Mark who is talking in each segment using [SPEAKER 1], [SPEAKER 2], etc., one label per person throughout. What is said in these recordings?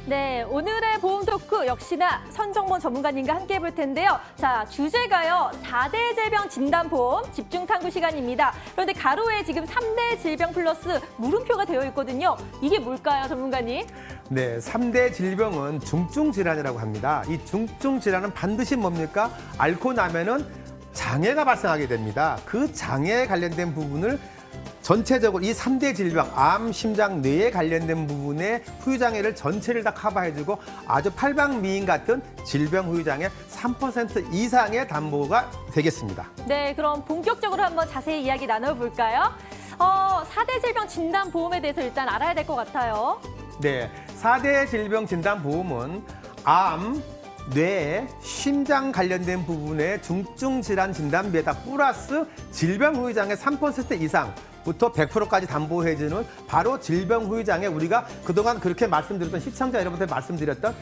[SPEAKER 1] 네, 오늘의 보험 토크 역시나 선정본 전문가님과 함께 해볼 텐데요. 자, 주제가요. 4대 질병 진단보험 집중 탐구 시간입니다. 그런데 가로에 지금 3대 질병 플러스 물음표가 되어 있거든요. 이게 뭘까요, 전문가님?
[SPEAKER 2] 네, 3대 질병은 중증 질환이라고 합니다. 이 중증 질환은 반드시 뭡니까? 앓고 나면은 장애가 발생하게 됩니다. 그 장애에 관련된 부분을 전체적으로 이 3대 질병, 암, 심장, 뇌에 관련된 부분의 후유장애를 전체를 다 커버해주고 아주 팔방미인 같은 질병 후유장애 3% 이상의 담보가 되겠습니다.
[SPEAKER 1] 네, 그럼 본격적으로 한번 자세히 이야기 나눠볼까요? 4대 질병 진단보험에 대해서 일단 알아야 될 것 같아요.
[SPEAKER 2] 네, 4대 질병 진단보험은 암, 뇌, 심장 관련된 부분의 중증 질환 진단비에다 플러스 질병 후유장애 3% 이상부터 100%까지 담보해주는 바로 질병 후유장애 우리가 그동안 그렇게 말씀드렸던 시청자 여러분한테 말씀드렸던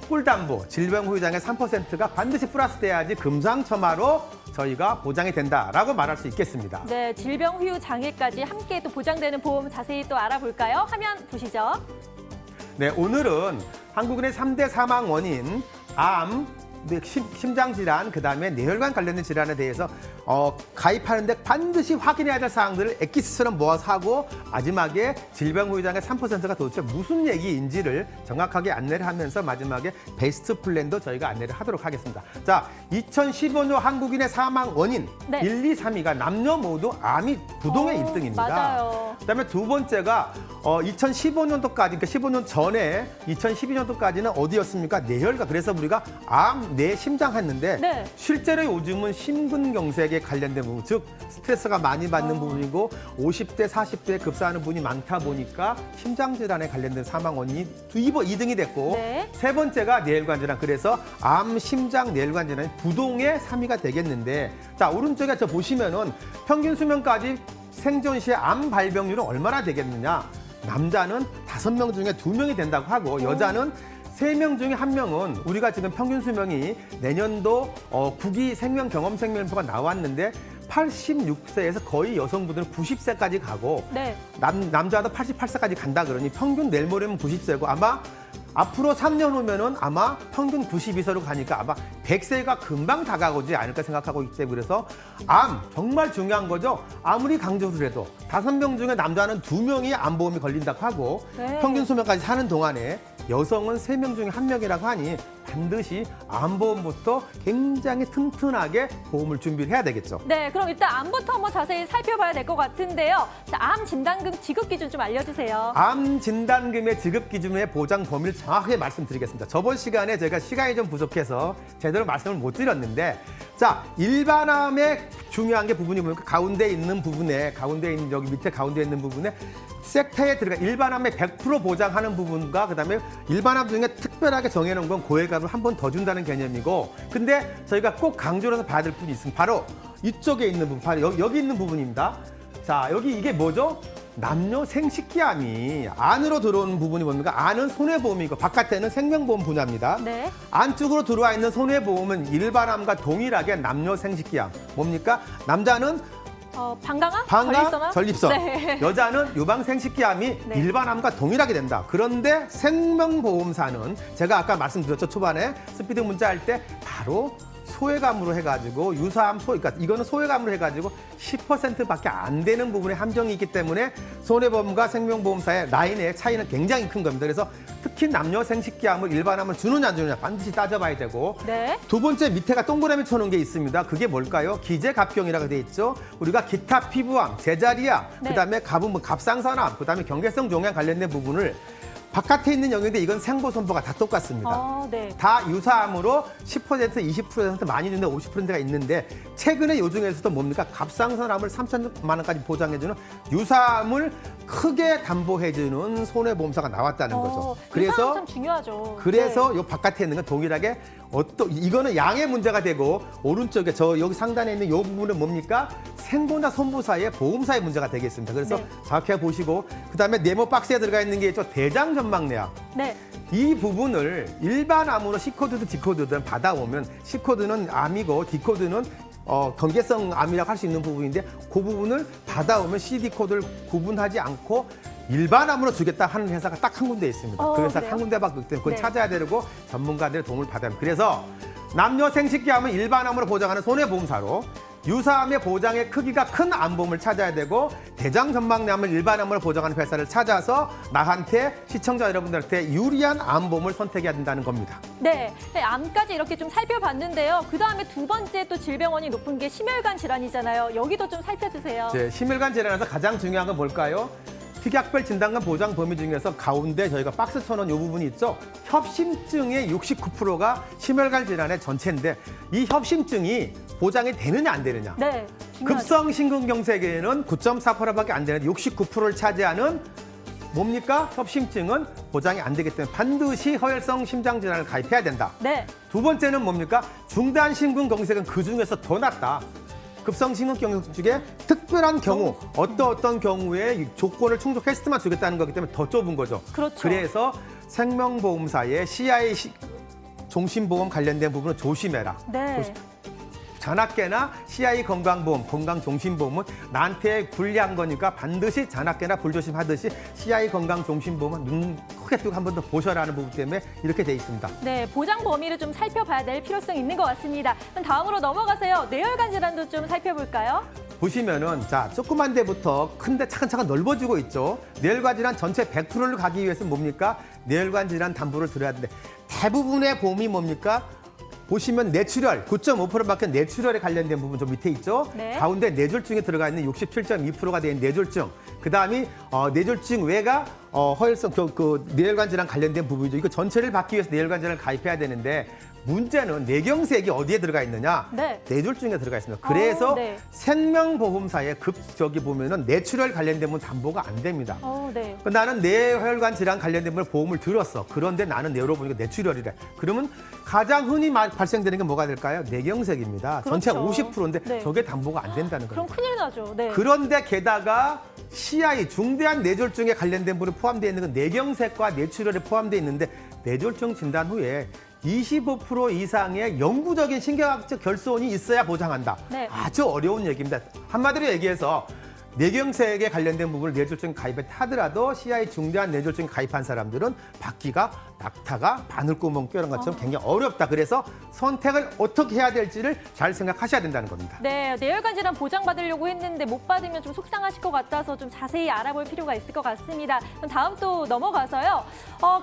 [SPEAKER 2] 꿀담보 질병 후유장애 3%가 반드시 플러스 돼야지 금상첨화로 저희가 보장이 된다라고 말할 수 있겠습니다.
[SPEAKER 1] 네, 질병 후유 장애까지 함께 또 보장되는 보험 자세히 또 알아볼까요? 화면 보시죠.
[SPEAKER 2] 네, 오늘은 한국인의 3대 사망 원인 암, 심장질환, 그다음에 뇌혈관 관련된 질환에 대해서 가입하는데 반드시 확인해야 될 사항들을 엑기스처럼 모아서 하고 마지막에 질병 후유장애 3%가 도대체 무슨 얘기인지를 정확하게 안내를 하면서 마지막에 베스트 플랜도 저희가 안내를 하도록 하겠습니다. 자, 2015년 한국인의 사망 원인
[SPEAKER 1] 네.
[SPEAKER 2] 1, 2, 3위가 남녀 모두 암이 부동의 1등입니다.
[SPEAKER 1] 맞아요.
[SPEAKER 2] 그다음에 두 번째가 2015년도까지, 그러니까 15년 전에 2012년도까지는 어디였습니까? 뇌혈관. 그래서 우리가 암, 뇌, 심장 했는데
[SPEAKER 1] 네.
[SPEAKER 2] 실제로 요즘은 심근경색에 관련된 부분, 즉 스트레스가 많이 받는 부분이고 50대, 40대에 급사하는 분이 많다 보니까 심장질환에 관련된 사망 원인이 2등이 됐고
[SPEAKER 1] 네.
[SPEAKER 2] 세 번째가 뇌혈관 질환. 그래서 암, 심장, 뇌혈관 질환이 부동의 3위가 되겠는데 자, 오른쪽에 저 보시면은 평균 수명까지 생존 시에 암 발병률은 얼마나 되겠느냐? 남자는 5명 중에 2명이 된다고 하고 여자는 3명 중에 1명은 우리가 지금 평균 수명이 내년도 국위 생명 경험 생명표가 나왔는데 86세에서 거의 여성분들은 90세까지 가고
[SPEAKER 1] 네.
[SPEAKER 2] 남자도 88세까지 간다 그러니 평균 내일 모레면 90세고 아마 앞으로 3년 후면은 아마 평균 92세로 가니까 아마 100세가 금방 다가오지 않을까 생각하고 있기 때문에 그래서 암 정말 중요한 거죠. 아무리 강조를 해도 5명 중에 남자는 2명이 암보험이 걸린다고 하고
[SPEAKER 1] 네.
[SPEAKER 2] 평균 수명까지 사는 동안에 여성은 3명 중에 1명이라고 하니 반드시 암보험부터 굉장히 튼튼하게 보험을 준비를 해야 되겠죠.
[SPEAKER 1] 네, 그럼 일단 암부터 한번 자세히 살펴봐야 될 것 같은데요. 자, 암 진단금 지급 기준 좀 알려주세요.
[SPEAKER 2] 암 진단금의 지급 기준의 보장 범위를 정확하게 말씀드리겠습니다. 저번 시간에 제가 시간이 좀 부족해서 제대로 말씀을 못 드렸는데 자, 일반암의 중요한 게 부분이 뭐니까 가운데 있는 부분에 여기 밑에 가운데 있는 부분에 섹터에 들어가 일반암의 100% 보장하는 부분과 그다음에 일반암 중에 특별하게 정해놓은 건 고액값을 한 번 더 준다는 개념이고 근데 저희가 꼭 강조를 해서 봐야 될 부분이 있습니다. 바로 이쪽에 있는 부분, 바로 여기 있는 부분입니다. 자, 여기 이게 뭐죠? 남녀 생식기암이 안으로 들어오는 부분이 뭡니까? 안은 손해보험이고 바깥에는 생명보험 분야입니다.
[SPEAKER 1] 네.
[SPEAKER 2] 안쪽으로 들어와 있는 손해보험은 일반암과 동일하게 남녀 생식기암. 뭡니까? 남자는
[SPEAKER 1] 방광암?
[SPEAKER 2] 방광, 전립선.
[SPEAKER 1] 네.
[SPEAKER 2] 여자는 유방생식기암이
[SPEAKER 1] 네.
[SPEAKER 2] 일반암과 동일하게 된다. 그런데 생명보험사는 제가 아까 말씀드렸죠. 초반에 스피드 문자 할 때 바로 소외감으로 해가지고 유사암 그러니까 이거는 소외감으로 해가지고 10%밖에 안 되는 부분에 함정이 있기 때문에 손해보험과 생명보험사의 라인의 차이는 굉장히 큰 겁니다. 그래서 특히 남녀 생식기암을 일반암을 주느냐 안 주느냐 반드시 따져봐야 되고
[SPEAKER 1] 네.
[SPEAKER 2] 두 번째 밑에가 동그라미 쳐놓은 게 있습니다. 그게 뭘까요? 기재갑병이라고 돼 있죠. 우리가 기타 피부암, 제자리암,
[SPEAKER 1] 네.
[SPEAKER 2] 그다음에 갑상선암, 그다음에 경계성 종양 관련된 부분을 바깥에 있는 영역인데 이건 생보선보가 다 똑같습니다.
[SPEAKER 1] 네.
[SPEAKER 2] 다 유사암으로 10%, 20% 많이 주는데 50%가 있는데 최근에 요 중에서도 뭡니까? 갑상선암을 3천만 원까지 보장해주는 유사암을 크게 담보해주는 손해보험사가 나왔다는 거죠.
[SPEAKER 1] 그래서 참 중요하죠.
[SPEAKER 2] 그래서 요 바깥에 있는 건 동일하게 이거는 양의 문제가 되고 오른쪽에 여기 상단에 있는 요 부분은 뭡니까? 생보나 손보사의 보험사의 문제가 되겠습니다. 그래서
[SPEAKER 1] 네.
[SPEAKER 2] 정확히 보시고 그다음에 네모 박스에 들어가 있는 게 있죠. 대장 전망내암.
[SPEAKER 1] 네.
[SPEAKER 2] 이 부분을 일반 암으로 C코드든 D코드든 받아오면 C코드는 암이고 D코드는 경계성 암이라고 할 수 있는 부분인데 그 부분을 받아오면 CD 코드를 구분하지 않고 일반암으로 주겠다 하는 회사가 딱 한 군데 있습니다. 그 회사가
[SPEAKER 1] 그래요?
[SPEAKER 2] 한 군데밖에 없기 때문에 그걸
[SPEAKER 1] 네.
[SPEAKER 2] 찾아야 되고 전문가들의 도움을 받아야 합니다. 그래서 남녀 생식기암은 일반암으로 보장하는 손해보험사로 유사암의 보장의 크기가 큰 암보험을 찾아야 되고 대장전망암을 일반암으로 보장하는 회사를 찾아서 나한테 시청자 여러분들한테 유리한 암보험을 선택해야 된다는 겁니다.
[SPEAKER 1] 네, 암까지 이렇게 좀 살펴봤는데요. 그 다음에 두 번째 또 질병원이 높은 게 심혈관 질환이잖아요. 여기도 좀 살펴주세요.
[SPEAKER 2] 심혈관 질환에서 가장 중요한 건 뭘까요? 특약별 진단과 보장 범위 중에서 가운데 저희가 박스 쳐놓은 이 부분이 있죠. 협심증의 69%가 심혈관 질환의 전체인데 이 협심증이 보장이 되느냐 안 되느냐.
[SPEAKER 1] 네, 중요하죠.
[SPEAKER 2] 급성 심근경색에는 9.4%밖에 안 되는데 69%를 차지하는 뭡니까? 협심증은 보장이 안 되기 때문에 반드시 허혈성 심장질환을 가입해야 된다.
[SPEAKER 1] 네,
[SPEAKER 2] 두 번째는 뭡니까? 중단 심근경색은 그중에서 더 낫다. 급성 심근경색 중에 특별한 경우, 어떤 경우에 조건을 충족했을 때만 주겠다는 거기 때문에 더 좁은 거죠.
[SPEAKER 1] 그렇죠.
[SPEAKER 2] 그래서 생명보험사의 CI 종신보험 관련된 부분은 조심해라.
[SPEAKER 1] 네.
[SPEAKER 2] 잔악계나 CI 건강보험, 건강종신보험은 나한테 불리한 거니까 반드시 잔악계나 불조심하듯이 CI 건강종신보험은 눈 크게 뜨고 한 번 더 보셔라는 부분 때문에 이렇게 돼 있습니다.
[SPEAKER 1] 네, 보장 범위를 좀 살펴봐야 될 필요성이 있는 것 같습니다. 그럼 다음으로 넘어가서요. 뇌혈관 질환도 좀 살펴볼까요?
[SPEAKER 2] 보시면은 자 조그만 데부터 큰데 차근차근 넓어지고 있죠. 뇌혈관 질환 전체 100%를 가기 위해서는 뭡니까? 뇌혈관 질환 담보를 들어야 되는데 대부분의 보험이 뭡니까? 보시면 뇌출혈 9.5%밖에 뇌출혈에 관련된 부분 좀 밑에 있죠.
[SPEAKER 1] 네.
[SPEAKER 2] 가운데 뇌졸중에 들어가 있는 67.2%가 된 뇌졸중. 그다음이 뇌졸중 외가 허혈성 뇌혈관 질환 관련된 부분이죠. 이거 전체를 받기 위해서 뇌혈관 질환을 가입해야 되는데 문제는 뇌경색이 어디에 들어가 있느냐?
[SPEAKER 1] 네.
[SPEAKER 2] 뇌졸중에 들어가 있습니다. 그래서
[SPEAKER 1] 네.
[SPEAKER 2] 생명보험사에 저기 보면은 뇌출혈 관련된 분 담보가 안 됩니다.
[SPEAKER 1] 네.
[SPEAKER 2] 나는 뇌혈관 질환 관련된 보험을 들었어. 그런데 나는 뇌로보니까 뇌출혈이래. 그러면 가장 흔히 발생되는 게 뭐가 될까요? 뇌경색입니다. 전체
[SPEAKER 1] 그렇죠.
[SPEAKER 2] 50%인데
[SPEAKER 1] 네.
[SPEAKER 2] 저게 담보가 안 된다는
[SPEAKER 1] 그럼
[SPEAKER 2] 겁니다.
[SPEAKER 1] 큰일 나죠. 네.
[SPEAKER 2] 그런데 게다가 CI 중대한 뇌졸중에 관련된 분이 포함되어 있는 건 뇌경색과 뇌출혈에 포함되어 있는데 뇌졸중 진단 후에 25% 이상의 영구적인 신경학적 결손이 있어야 보장한다.
[SPEAKER 1] 네.
[SPEAKER 2] 아주 어려운 얘기입니다. 한마디로 얘기해서 뇌경색에 관련된 부분을 뇌졸중 가입에 타더라도 CI 중대한 뇌졸중 가입한 사람들은 받기가 낙타가 바늘구멍 껴는 것처럼 굉장히 어렵다. 그래서 선택을 어떻게 해야 될지를 잘 생각하셔야 된다는 겁니다.
[SPEAKER 1] 네, 뇌혈관 질환 보장받으려고 했는데 못 받으면 좀 속상하실 것 같아서 좀 자세히 알아볼 필요가 있을 것 같습니다. 그럼 다음 또 넘어가서요.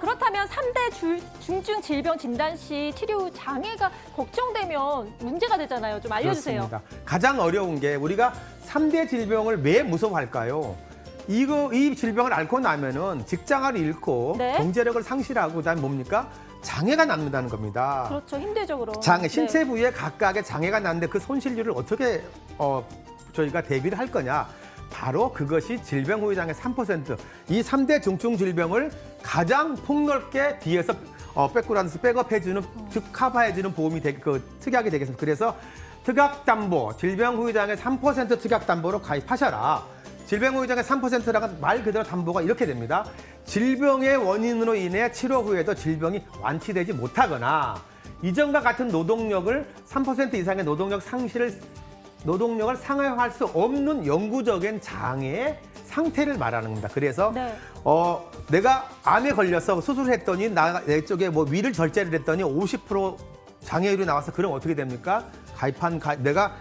[SPEAKER 1] 그렇다면 3대 중증 질병 진단 시 치료 후 장애가 걱정되면 문제가 되잖아요. 좀 알려주세요.
[SPEAKER 2] 그렇습니다. 가장 어려운 게 우리가 3대 질병을 왜 무서워할까요? 이 질병을 앓고 나면은 직장을 잃고
[SPEAKER 1] 네.
[SPEAKER 2] 경제력을 상실하고 그다음에 뭡니까? 장애가 남는다는 겁니다.
[SPEAKER 1] 그렇죠. 힘들죠, 그럼.
[SPEAKER 2] 장애, 신체
[SPEAKER 1] 네.
[SPEAKER 2] 부위에 각각의 장애가 났는데 그 손실률을 어떻게 저희가 대비를 할 거냐? 바로 그것이 질병 후유 장애 3%. 이 3대 중증 질병을 가장 폭넓게 뒤에서 백그라운드 백업해주는 즉 커버해주는 보험이 특약이 되겠습니다. 그래서 특약담보, 질병 후유 장애 3% 특약담보로 가입하셔라. 질병 후유 장애 3%라는 말 그대로 담보가 이렇게 됩니다. 질병의 원인으로 인해 치료 후에도 질병이 완치되지 못하거나 이전과 같은 노동력을 3% 이상의 노동력을 상회할 수 없는 영구적인 장애의 상태를 말하는 겁니다. 그래서
[SPEAKER 1] 네.
[SPEAKER 2] 내가 암에 걸려서 수술을 했더니 내 쪽에 위를 절제를 했더니 50% 장애율이 나와서 그럼 어떻게 됩니까? 내가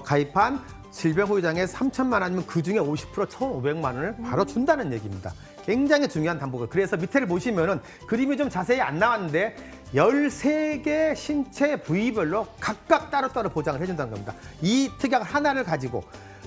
[SPEAKER 2] 가입한 질병 후유 장애 3천만 원이면 그중에 50% 1,500만 원을 바로 준다는 얘기입니다. 굉장히 중요한 담보가. 그래서 밑에를 보시면은 그림이 좀 자세히 안 나왔는데 13개 신체 부위별로 각각 따로따로 보장을 해준다는 겁니다. 이 특약 하나를 가지고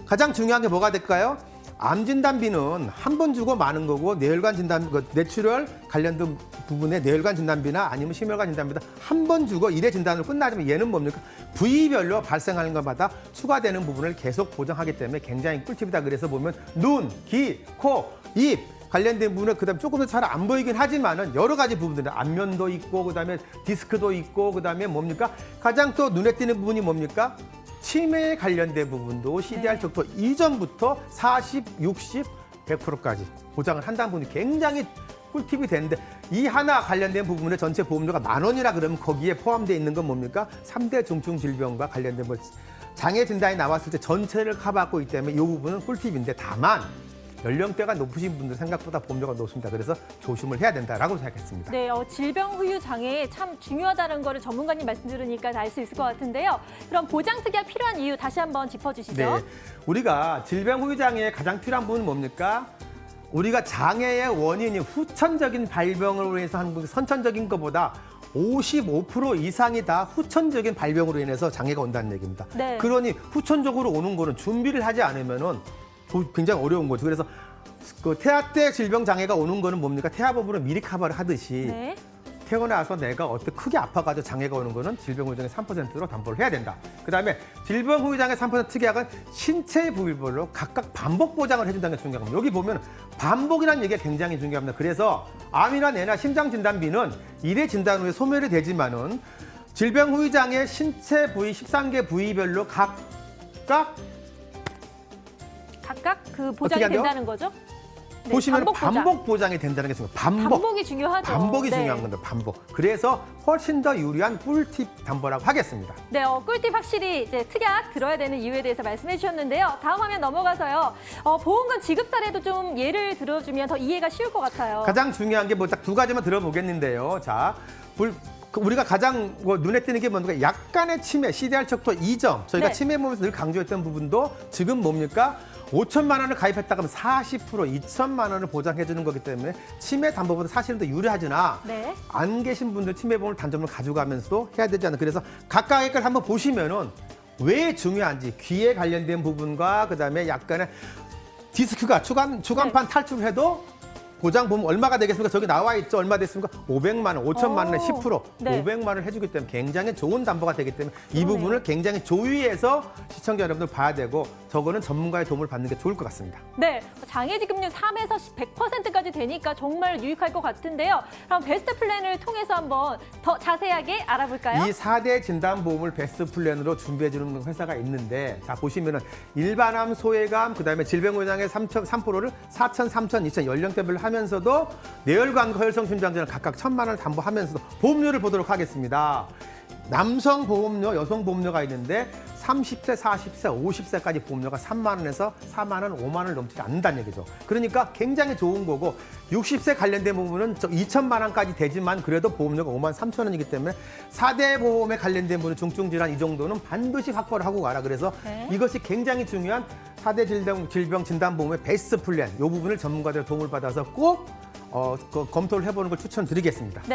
[SPEAKER 2] 가장 중요한 게 뭐가 될까요? 암 진단비는 한 번 주고 마는 거고 뇌혈관 진단, 뇌출혈 관련된 부분에 뇌혈관 진단비나 아니면 심혈관 진단비나 한 번 주고 1회 진단으로 끝나지만 얘는 뭡니까? 부위별로 발생하는 것마다 추가되는 부분을 계속 보장하기 때문에 굉장히 꿀팁이다. 그래서 보면 눈, 귀, 코, 입 관련된 부분은 그다음에 조금 더 잘 안 보이긴 하지만은 여러 가지 부분들이 안면도 있고 그다음에 디스크도 있고 그다음에 뭡니까? 가장 또 눈에 띄는 부분이 뭡니까? 치매에 관련된 부분도 CDR 척도 이전부터 40, 60, 100%까지 보장을 한다는 부분이 굉장히 꿀팁이 되는데 이 하나 관련된 부분에 전체 보험료가 10,000원이라 그러면 거기에 포함되어 있는 건 뭡니까? 3대 중증 질병과 관련된 장애 진단이 나왔을 때 전체를 커버하고 있기 때문에 이 부분은 꿀팁인데 다만 연령대가 높으신 분들 생각보다 보험료가 높습니다. 그래서 조심을 해야 된다라고 생각했습니다.
[SPEAKER 1] 네, 질병 후유 장애 참 중요하다는 거를 전문가님 말씀 들으니까 다 알 수 있을 것 같은데요. 그럼 보장 특약 필요한 이유 다시 한번 짚어주시죠.
[SPEAKER 2] 네, 우리가 질병 후유 장애에 가장 필요한 부분은 뭡니까? 우리가 장애의 원인이 후천적인 발병으로 인해서 하는 건 선천적인 것보다 55% 이상이 다 후천적인 발병으로 인해서 장애가 온다는 얘기입니다.
[SPEAKER 1] 네.
[SPEAKER 2] 그러니 후천적으로 오는 거는 준비를 하지 않으면은 굉장히 어려운 거죠. 그래서 그 태아 때 질병 장애가 오는 거는 뭡니까? 태아법으로 미리 커버를 하듯이
[SPEAKER 1] 네.
[SPEAKER 2] 태어나서 내가 어떻게 크게 아파가지고 장애가 오는 거는 질병 후유 장애 3%로 담보를 해야 된다. 그다음에 질병 후유 장애 3% 특약은 신체 부위별로 각각 반복 보장을 해준다는 게 중요합니다. 여기 보면 반복이라는 얘기가 굉장히 중요합니다. 그래서 암이나 뇌나 심장 진단비는 1회 진단 후에 소멸이 되지만은 질병 후유 장애 신체 부위 13개 부위별로 각각
[SPEAKER 1] 그 보장이
[SPEAKER 2] 어떻게
[SPEAKER 1] 된다는 거죠? 네,
[SPEAKER 2] 보시면
[SPEAKER 1] 보장.
[SPEAKER 2] 반복 보장이 된다는 게 중요해요.
[SPEAKER 1] 반복이 중요하죠.
[SPEAKER 2] 반복이
[SPEAKER 1] 네.
[SPEAKER 2] 중요한 건데 반복. 그래서 훨씬 더 유리한 꿀팁 담보라고 하겠습니다.
[SPEAKER 1] 네, 꿀팁 확실히 이제 특약 들어야 되는 이유에 대해서 말씀해 주셨는데요. 다음 화면 넘어가서요. 보험금 지급 사례도 좀 예를 들어주면 더 이해가 쉬울 것 같아요.
[SPEAKER 2] 가장 중요한 게 뭐 딱 두 가지만 들어보겠는데요. 자, 우리가 가장 눈에 띄는 게 뭔가 약간의 치매, CDR 척도 2점. 저희가
[SPEAKER 1] 네.
[SPEAKER 2] 치매 보면서 늘 강조했던 부분도 지금 뭡니까? 5천만 원을 가입했다 그러면 40% 2천만 원을 보장해 주는 거기 때문에 치매 담보보다 사실은 더 유리하지나
[SPEAKER 1] 네.
[SPEAKER 2] 안 계신 분들 치매보험을 단점을 가져가면서도 해야 되지 않나. 그래서 각각의 걸 한번 보시면은 왜 중요한지 귀에 관련된 부분과 그다음에 약간의 디스크가 주간판 탈출을 해도 보장보험 얼마가 되겠습니까? 저기 나와 있죠. 얼마 됐습니까? 500만 원, 5천만 원에 10%,
[SPEAKER 1] 네.
[SPEAKER 2] 500만 원을 해주기 때문에 굉장히 좋은 담보가 되기 때문에 이
[SPEAKER 1] 그러네요.
[SPEAKER 2] 부분을 굉장히 조의해서 시청자 여러분들 봐야 되고 저거는 전문가의 도움을 받는 게 좋을 것 같습니다.
[SPEAKER 1] 네, 장애지급률 3에서 100%까지 되니까 정말 유익할 것 같은데요. 그럼 베스트 플랜을 통해서 한번 더 자세하게 알아볼까요?
[SPEAKER 2] 이 4대 진단보험을 베스트 플랜으로 준비해주는 회사가 있는데 자 보시면은 일반암, 소외감, 그다음에 질병후유장애 3%를 4천, 3천, 2천 연령대별로 하면서도 뇌혈관 허혈성 심장질환을 각각 1,000만 원을 담보하면서도 보험료를 보도록 하겠습니다. 남성 보험료, 여성 보험료가 있는데 30세, 40세, 50세까지 보험료가 3만 원에서 4만 원, 5만 원을 넘지 않는다는 얘기죠. 그러니까 굉장히 좋은 거고 60세 관련된 부분은 2천만 원까지 되지만 그래도 보험료가 5만 3천 원이기 때문에 4대 보험에 관련된 부분 중증질환 이 정도는 반드시 확보를 하고 가라. 그래서
[SPEAKER 1] 네.
[SPEAKER 2] 이것이 굉장히 중요한 4대 질병 진단보험의 베스트 플랜 이 부분을 전문가들의 도움을 받아서 꼭 검토를 해보는 걸 추천드리겠습니다.